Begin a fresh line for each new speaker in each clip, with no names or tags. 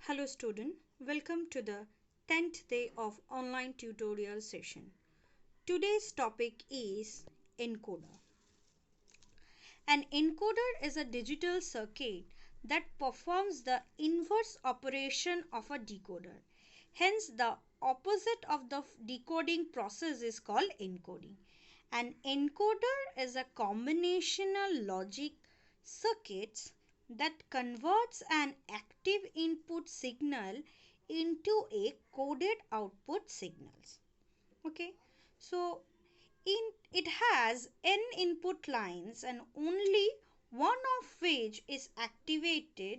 Hello student, welcome to the 10th day of online tutorial session. Today's topic is encoder. An encoder is a digital circuit that performs the inverse operation of a decoder. Hence, the opposite of the decoding process is called encoding. An encoder is a combinational logic circuit that converts an active input signal into a coded output signals. Okay, so it has n input lines and only one of which is activated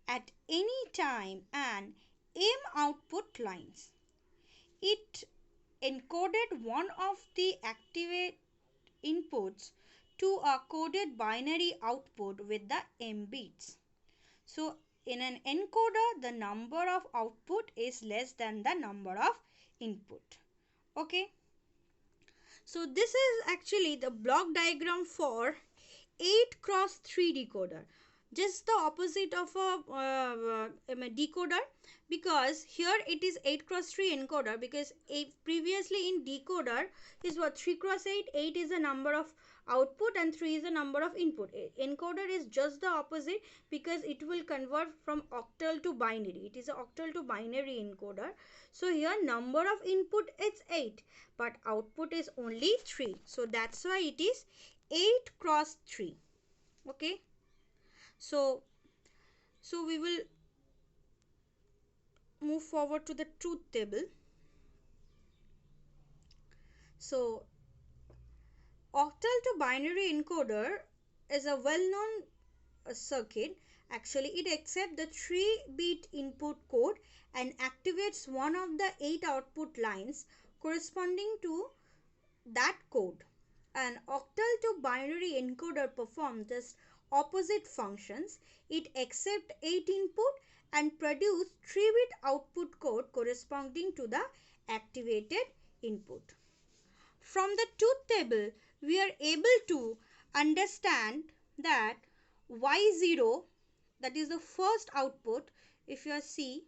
at any time and m output lines. It encoded one of the activate inputs to a coded binary output with the m bits. So in an encoder, the number of output is less than the number of input. Okay. So this is actually the block diagram for 8x3 decoder. Just the opposite of a decoder, because here it is 8x3 encoder, because previously in decoder is what 3x8. 8 is the number of output and 3 is the number of input. Encoder is just the opposite, because it will convert from octal to binary. It is an octal to binary encoder. So here number of input is 8, but output is only 3. So that's why it is 8x3. Okay. So we will move forward to the truth table. So octal to binary encoder is a well-known circuit. Actually, it accepts the 3-bit input code and activates one of the 8 output lines corresponding to that code. An octal to binary encoder performs just opposite functions. It accepts 8 input and produce 3-bit output code corresponding to the activated input. From the truth table, we are able to understand that Y0, that is the first output, if you see,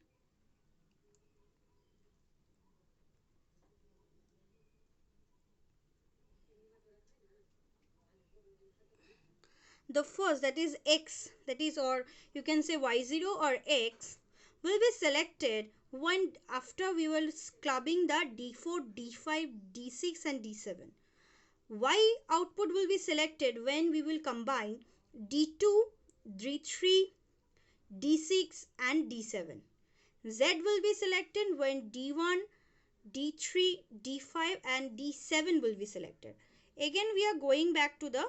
the first, that is X, that is, or you can say Y0 or X, will be selected when after we will clubbing the D4, D5, D6 and D7. Y output will be selected when we will combine D2, D3, D6 and D7. Z will be selected when D1, D3, D5 and D7 will be selected. Again we are going back to the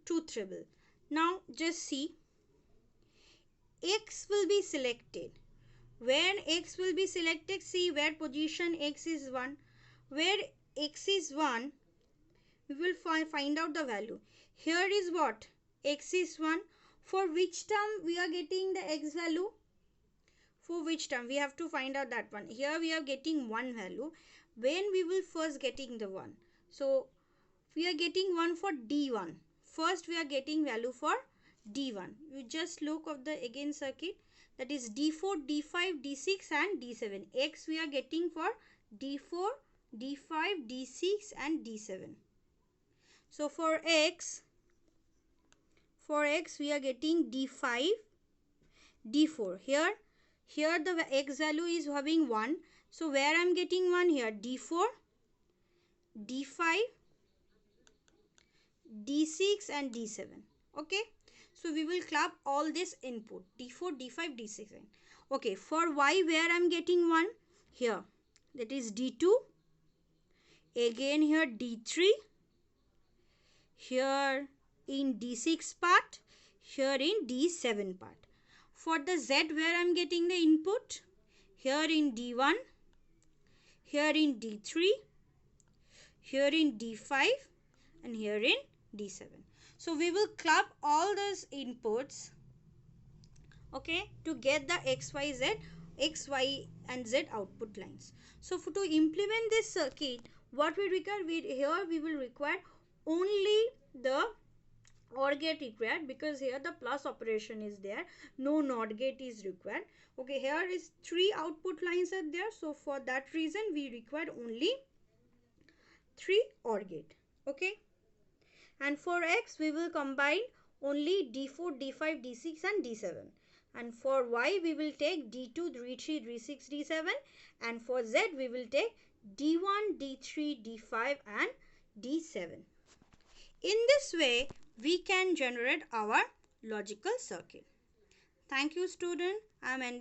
truth table. Now just see, X will be selected. When X will be selected, see where position X is 1. Where X is 1, we will find out the value. Here is what? X is 1. For which term we are getting the X value? For which term? We have to find out that one. Here we are getting 1 value. When we will first getting the 1? So we are getting 1 for D1. First we are getting value for D1. You just look of the again circuit, that is D4, D5, D6 and D7. X we are getting for D4, D5, D6 and D7. So for X we are getting D5, D4. Here the X value is having 1. So where I am getting 1? Here D4, D5, D6 and D7. Okay. So we will club all this input D4, D5, D6. Okay. For Y where I am getting 1? Here. That is D2. Again here D3. Here in D6 part. Here in D7 part. For the Z where I am getting the input? Here in D1. Here in D3. Here in D5. And here in D7. So we will club all those inputs, okay, to get the X, Y and Z output lines. So to implement this circuit, what we require? Here we will require only the OR gate required, because here the plus operation is there, no NOT gate is required. Okay, here is 3 output lines are there, so for that reason we require only 3 OR gate. Okay, and for X we will combine only D4, D5, D6 and D7, and for Y we will take D2, D3, D6, D7, and for Z we will take D1, D3, D5 and D7. In this way we can generate our logical circuit. Thank you student. I am ending